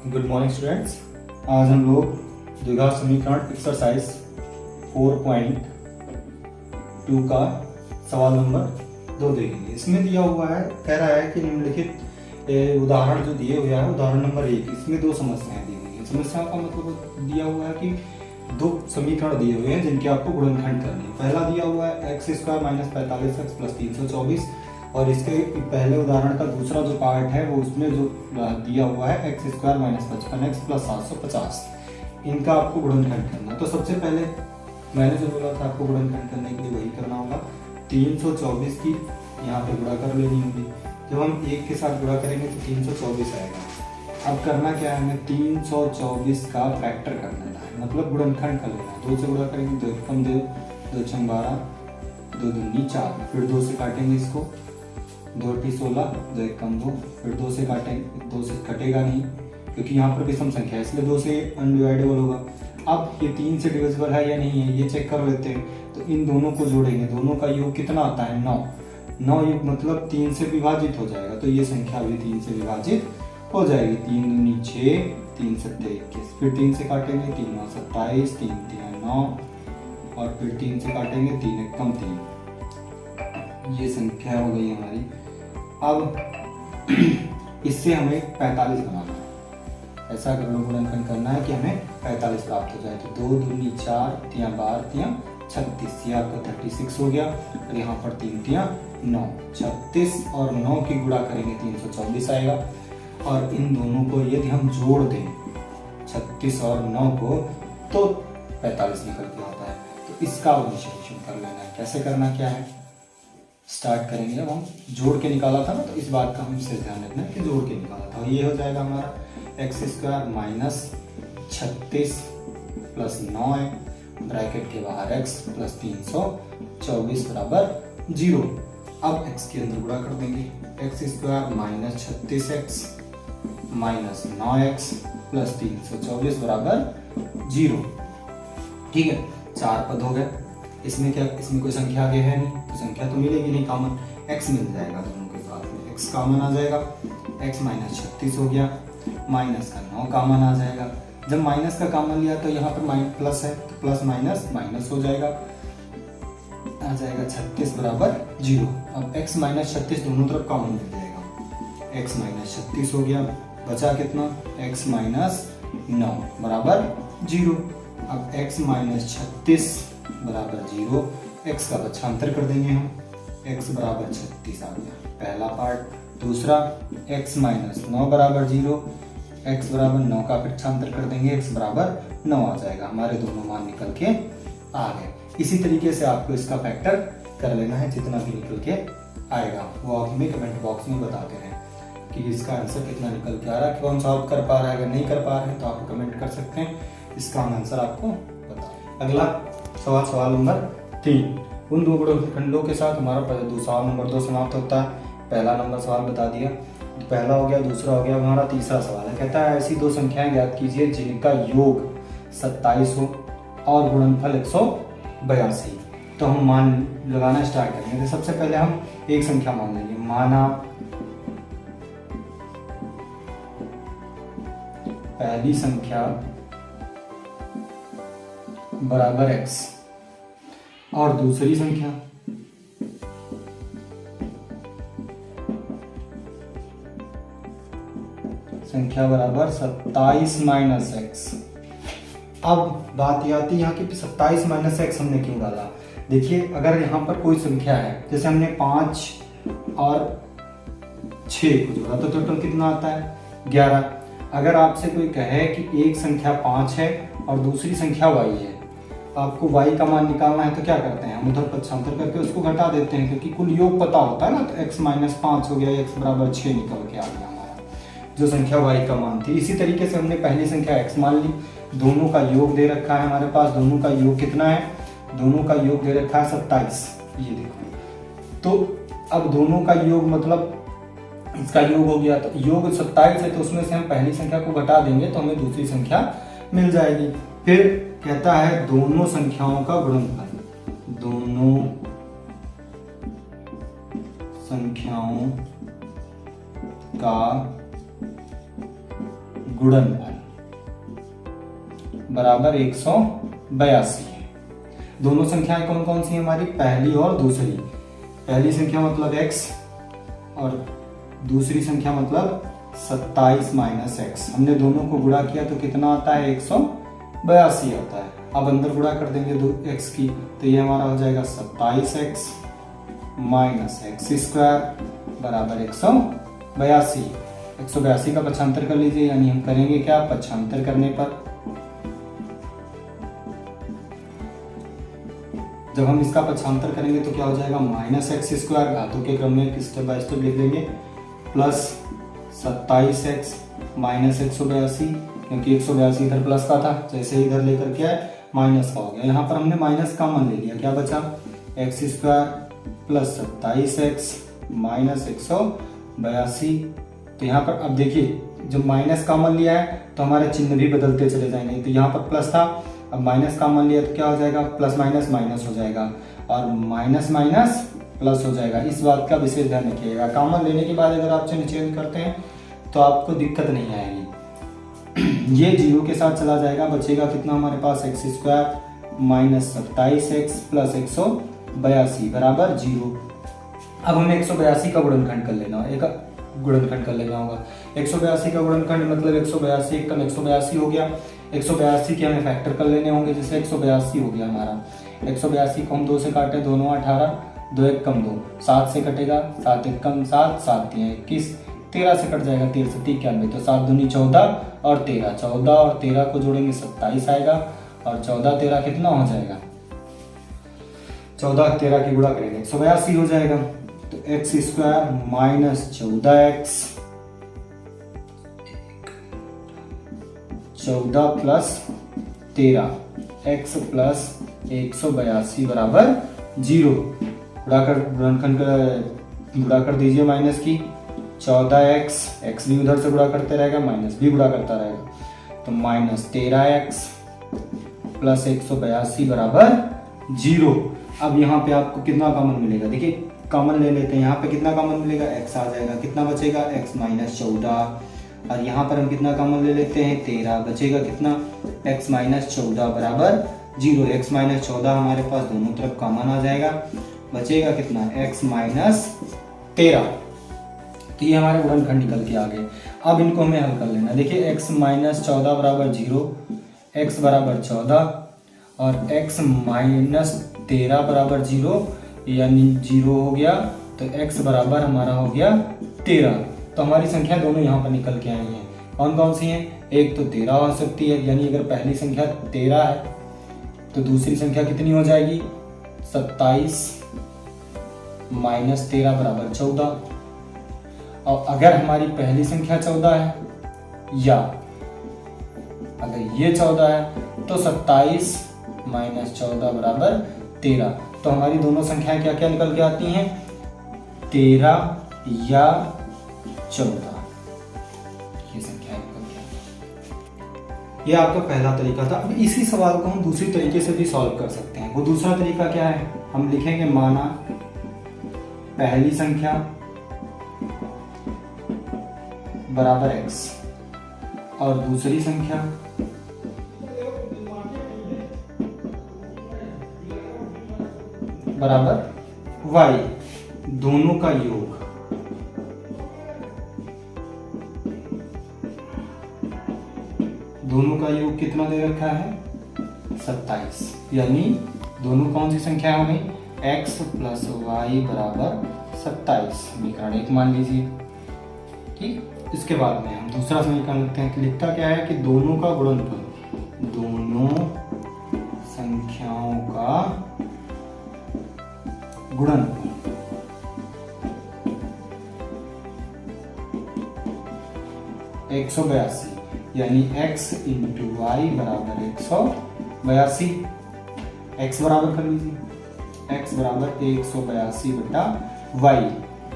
Good morning students. आज हम लोग द्विघात समीकरण एक्सरसाइज 4.2 का सवाल नंबर 2 देखेंगे। इसमें दिया हुआ है, कह रहा है कि निम्नलिखित उदाहरण जो दिए हुए हैं उदाहरण नंबर 1, इसमें 2 समस्याएं दी हुई हैं। समस्या का मतलब दिया हुआ है कि 2 समीकरण दिए हुए हैं जिनके आपको गुणनखंड करने हैं। पहला दिया हुआ है x² - 45x + 324 और इसके पहले उदाहरण का दूसरा जो पार्ट है वो उसमें जो दिया हुआ है x² - 55x + 750। इनका आपको गुणनखंड करना। तो सबसे पहले मैंने जो बोला था आपको गुणनखंड करने के लिए वही करना होगा। 324 की यहाँ पे गुणा कर लेनी होगी। जब हम 1 के साथ गुणा करेंगे तो 324 आएगा। अब करना क्या है, हमें 324 का फैक्टर कर लेना है, मतलब गुणनखंड कर लेना है। 2 से गुणा करेंगे 2 × 2 = 2 × 12 2 दूनी 4, फिर 2 से काटेंगे इसको 2 × 16 2 × 1 = 2, फिर 2 से काटेंगे, 2 से कटेगा नहीं क्योंकि यहाँ पर विषम संख्या है इसलिए 2 से अनडिवाइडेबल होगा। अब ये 3 से डिविजिबल है या नहीं है ये चेक कर लेते हैं। तो इन दोनों को जोड़ेंगे, दोनों का योग कितना आता है 9। 9 योग मतलब 3 से विभाजित हो जाएगा, तो ये संख्या भी 3 से विभाजित हो जाएगी। 3 दूनी 6 3 × 7 = 21, फिर 3 से काटेंगे 3 × 9 = 27 3 × 3 = 9 और फिर 3 से काटेंगे 3 × 1 = 3। ये संख्या हो गई हमारी। अब इससे हमें 45 बनाना है। ऐसा अगर लोग गुणनखंड करना है कि हमें 45 प्राप्त हो जाए। तो 2 दूनी 4 3 12 3 36, ये आपका 36 हो गया और यहाँ पर 3 3 9 36 और 9 की गुणा करेंगे 324 आएगा। और इन दोनों को यदि हम जोड़ दें 36 और 9 को तो 45 निकल के आता है। तो इसका विश्लेषण कर लेना है। कैसे करना क्या है, स्टार्ट करेंगे। जब हम जोड़ के निकाला था ना, तो इस बात का हम विशेष ध्यान रखना है कि जोड़ के निकाला था। ये हो जाएगा हमारा x² - 36 + 9 ब्रैकेट के बाहर x + 324 = 0। अब x के अंदर गुणा कर देंगे। x² - 36x - 9x + 324 = 0। ठीक है, 4 पद हो गए। इसमें क्या, इसमें कोई संख्या आगे है नहीं तो संख्या तो मिलेगी नहीं, कॉमन x मिल जाएगा दोनों के साथ में। x कॉमन आ जाएगा, x - 36 हो गया, माइनस का 9 कॉमन आ जाएगा। जब माइनस का कॉमन लिया तो यहाँ पर प्लस है तो प्लस माइनस माइनस हो जाएगा, आ जाएगा 36 = 0। अब x - 36 दोनों तरफ कॉमन मिल जाएगा, x - 36 हो गया, बचा कितना x - 9 = 0। अब x - 36 = 0, x का बच्छांतर कर देंगे हम, x = 36 आ गया पहला पार्ट। दूसरा x - 9 = 0, x = 9 का बच्छांतर कर देंगे, x = 9 आ जाएगा। हमारे दोनों मान निकल के आ गए। इसी तरीके से आपको इसका फैक्टर कर लेना है, जितना भी निकल के आएगा वो आप हमें कमेंट बॉक्स में बताते रहें कि इसका आंसर कितना निकल के आ रहा है, कौन सा आप कर पा रहा है। अगर नहीं कर पा रहे हैं तो आप कमेंट कर सकते हैं, इसका हम आंसर आपको बता। अगला सवाल नंबर 3। उन 2 गुणनखंडों के साथ हमारा सवाल नंबर 2 समाप्त होता है। पहला नंबर सवाल बता दिया, तो पहला हो गया, दूसरा हो गया। हमारा तीसरा सवाल है, कहता है ऐसी 2 संख्याएं ज्ञात कीजिए जिनका योग 27 हो और गुणनफल 182। तो हम मान लगाना स्टार्ट करेंगे। तो सबसे पहले हम एक संख्या मान लेंगे, माना पहली संख्या बराबर x और दूसरी संख्या बराबर 27 - x। अब बात ये आती है यहाँ की 27 - x हमने क्यों डाला। देखिए, अगर यहाँ पर कोई संख्या है, जैसे हमने 5 और 6 को जोड़ा तो टोटल कितना आता है 11। अगर आपसे कोई कहे कि एक संख्या 5 है और दूसरी संख्या y है, आपको y का मान निकालना है तो क्या करते हैं, हम उधर पक्षांतर करके उसको घटा देते हैं क्योंकि कुल योग पता होता है ना। तो x - 5 हो गया, x = 6 निकल के आ गया हमारा जो संख्या y का मान थी। इसी तरीके से हमने पहली संख्या x मान ली, दोनों का योग दे रखा है हमारे पास। दोनों का योग कितना है, दोनों का योग दे रखा है 27, ये देखो। तो अब दोनों का योग मतलब इसका योग हो गया, तो योग 27 है तो उसमें से हम पहली संख्या को घटा देंगे तो हमें दूसरी संख्या मिल जाएगी। फिर कहता है दोनों संख्याओं का गुणनफल, दोनों संख्याओं का गुणनफल बराबर 182 है। दोनों संख्याएं कौन कौन सी हैं हमारी, पहली और दूसरी। पहली संख्या मतलब x और दूसरी संख्या मतलब 27 माइनस एक्स। हमने दोनों को गुणा किया तो कितना आता है, 182 आता है। अब अंदर गुणा कर देंगे दो x की, तो ये हमारा हो जाएगा 27x माइनस एक्स स्क्वायर बराबर 182। 182 का पक्षांतर कर लीजिए, यानी हम करेंगे क्या, पक्षांतर करने पर जब हम इसका पक्षांतर करेंगे तो क्या हो जाएगा, माइनस एक्स स्क्वायर, घातों के क्रम में स्टेप बाय स्टेप लिख लेंगे, प्लस 27x माइनस 182, क्योंकि 182 इधर प्लस का था, जैसे इधर लेकर के आए माइनस का हो गया। यहाँ पर हमने माइनस का मान ले लिया, क्या बचा, x square plus 27x minus 182। तो यहाँ पर अब देखिए जब माइनस का मान लिया है तो हमारे चिन्ह भी बदलते चले जाएंगे। तो यहाँ पर प्लस था, अब माइनस का मान लिया तो क्या हो जाएगा, प्लस माइनस माइनस हो जाएगा और माइनस माइनस प्लस हो जाएगा। इस बात का विशेष ध्यान रखिएगा। कॉमन लेने के बाद अगर आप चिन्ह चेंज करते हैं तो आपको दिक्कत नहीं आएगी। ये जीरो के साथ चला जाएगा, बचेगा कितना हमारे पास, x square minus 27x plus 182 बराबर 0। अब हमें 182 का गुणनखंड कर लेना है, एक गुणनखंड कर लेना होगा। 182 का गुणनखंड मतलब 182 कम 182 हो गया। 182 के हमें फैक्टर कर लेने होंगे, जैसे 182 हो गया हमारा। 182 को हम 2 से काटे, दोनों 18, 2 1 कम 2, 7 से कटेगा, 7 1 कम 7, 7 3 21, 13 से कट जाएगा, 13 से 91, तो 7 दूनी 14 और 13, 14 और 13 को जोड़ेंगे 27 आएगा और 14 13 कितना हो जाएगा, 14 13 की गुणा करेंगे 182 हो जाएगा। तो x square minus 14x 14 plus 13 x plus 182 बराबर 0। गुणा कर दीजिए माइनस की, 14x, x भी उधर से गुणा करते रहेगा, माइनस भी गुणा करता रहेगा, तो माइनस 13x प्लस 182 बराबर 0। अब यहाँ पे आपको कितना कॉमन मिलेगा, देखिए कॉमन ले लेते हैं, यहाँ पे कितना कॉमन मिलेगा, x आ जाएगा, कितना बचेगा, x माइनस 14, और यहाँ पर हम कितना कॉमन ले लेते हैं, 13, बचेगा कितना, x माइनस 14 बराबर 0। x माइनस 14 हमारे पास दोनों तरफ कॉमन आ जाएगा, बचेगा कितना, x माइनस 13। तो ये हमारे गुणनखंड निकल के आ गए। अब इनको हमें हल कर लेना। देखिए x माइनस 14 बराबर 0, x बराबर 14 और x माइनस 13 बराबर 0, यानी 0 हो गया, तो x बराबर हमारा हो गया 13। तो हमारी संख्या दोनों यहाँ पर निकल के आई हैं। कौन कौन सी हैं, एक तो 13 हो सकती है, यानी अगर पहली संख्या 13 है तो दूसरी संख्या कितनी हो जाएगी, 27 माइनस 13 बराबर 14। और अगर हमारी पहली संख्या 14 है या अगर ये 14 है तो 27 माइनस 14 बराबर 13। तो हमारी दोनों संख्याएं क्या क्या निकल के आती हैं, 13 या 14, ये संख्याएं निकल के आती हैं। ये आपका पहला तरीका था। अब इसी सवाल को हम दूसरी तरीके से भी सॉल्व कर सकते हैं। वो दूसरा तरीका क्या है, हम लिखेंगे माना पहली संख्या बराबर x और दूसरी संख्या बराबर y, दोनों का योग। दोनों का योग कितना दे रखा है, 27, यानी दोनों कौन सी संख्या हो गई, x प्लस वाई बराबर 27, समीकरण 1 मान लीजिए। ठीक, इसके बाद में हम दूसरा समीकरण लिखते हैं कि लिखता क्या है कि दोनों का गुणनफल, दोनों संख्याओं का गुणनफल एक 182, यानी x इंटू वाई बराबर 182। x बराबर कर लीजिए, x बराबर 182 बटा y,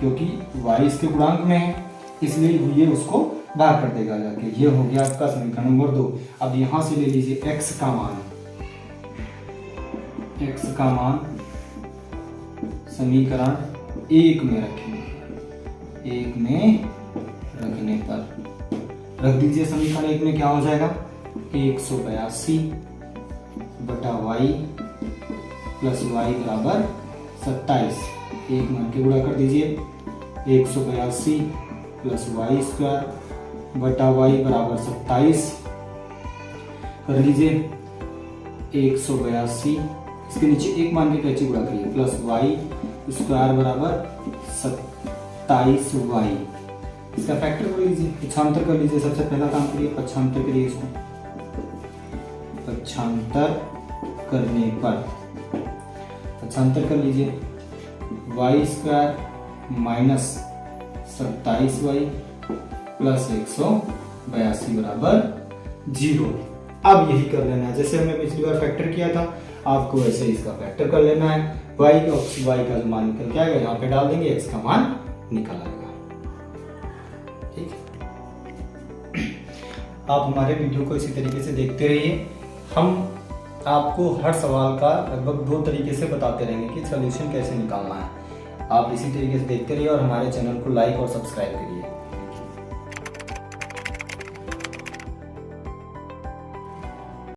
क्योंकि y इसके गुणांक में है इसलिए ये उसको बाहर कर देगा जाके। ये हो गया आपका समीकरण नंबर 2। अब यहां से ले लीजिए x का मान, x का मान समीकरण 1 में रखेंगे, 1 में रखने पर रख दीजिए समीकरण 1 में, क्या हो जाएगा 182 बटा वाई प्लस वाई बराबर 27। एक मान के गुणा कर दीजिए, 182 प्लस वाई स्क्वायर बटा वाई बराबर 27 कर लीजिए। 182 इसके नीचे एक मान के कैसे गुणा करिए, प्लस वाई स्क्वायर बराबर 27 वाई। इसका फैक्टर कर लीजिए, पक्षांतर कर लीजिए। सबसे पहला काम करिए, पक्षांतर करिए इसको। पक्षांतर करने पर पक्षांतर कर लीजिए, Y square minus 27 Y plus 182 बराबर 0। अब यही कर लेना है, जैसे हमने पिछली बार फैक्टर किया था, आपको वैसे इसका फैक्टर कर लेना है। वाई का जो मान निकल के आएगा यहाँ पे डाल देंगे, एक्स का मान निकल आएगा। ठीक है, आप हमारे वीडियो को इसी तरीके से देखते रहिए। हम आपको हर सवाल का लगभग 2 तरीके से बताते रहेंगे कि सॉल्यूशन कैसे निकालना है। आप इसी तरीके से देखते रहिए और हमारे चैनल को लाइक और सब्सक्राइब करिए।